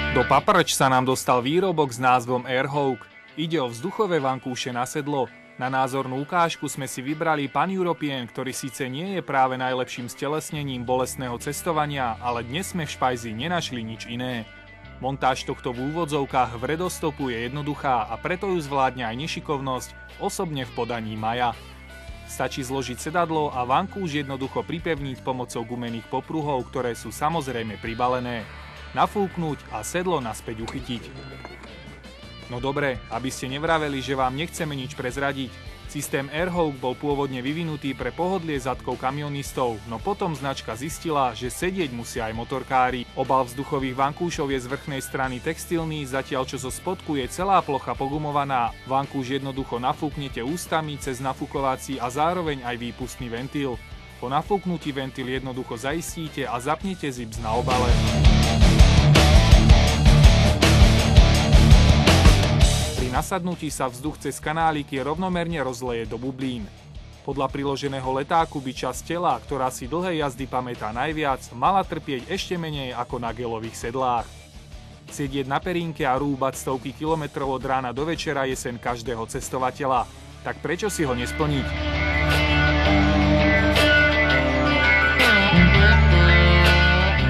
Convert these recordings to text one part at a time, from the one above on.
Do paprč sa nám dostal výrobok s názvom Airhawk. Ide o vzduchové vankúše na sedlo. Na názornú ukážku sme si vybrali Pan European, ktorý síce nie je práve najlepším stelesnením bolestného cestovania, ale dnes sme v špajzi nenašli nič iné. Montáž tohto v úvodzovkách vredostopu je jednoduchá a preto ju zvládne aj nešikovnosť, osobne v podaní Maja. Stačí zložiť sedadlo a vankúš jednoducho pripevniť pomocou gumených popruhov, ktoré sú samozrejme pribalené. Nafúknuť a sedlo naspäť uchytiť. No dobre, aby ste nevraveli, že vám nechceme nič prezradiť. Systém Airhawk bol pôvodne vyvinutý pre pohodlie zadkov kamionistov, no potom značka zistila, že sedieť musia aj motorkári. Obal vzduchových vankúšov je z vrchnej strany textilný, zatiaľ čo zo spodku je celá plocha pogumovaná. Vankúš jednoducho nafúknete ústami cez nafúkovací a zároveň aj výpustný ventil. Po nafúknutí ventil jednoducho zaistíte a zapnete zips na obale. Pri nasadnutí sa vzduch cez kanáliky rovnomerne rozleje do bublín. Podľa priloženého letáku by časť tela, ktorá si dlhé jazdy pamätá najviac, mala trpieť ešte menej ako na gelových sedlách. Sedieť na perínke a rúbať stovky kilometrov od rána do večera je sen každého cestovateľa. Tak prečo si ho nesplniť?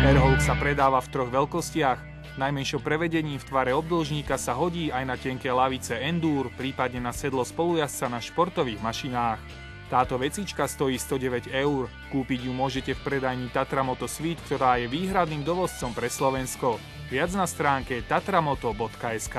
Airhawk sa predáva v troch veľkostiach. Najmenšom prevedení v tvare obdĺžníka sa hodí aj na tenké lavice Enduro, prípadne na sedlo spolujazca na športových mašinách. Táto vecička stojí 109 €. Kúpiť ju môžete v predajni Tatra Moto Suite, ktorá je výhradným dovozcom pre Slovensko. Viac na stránke tatramoto.sk.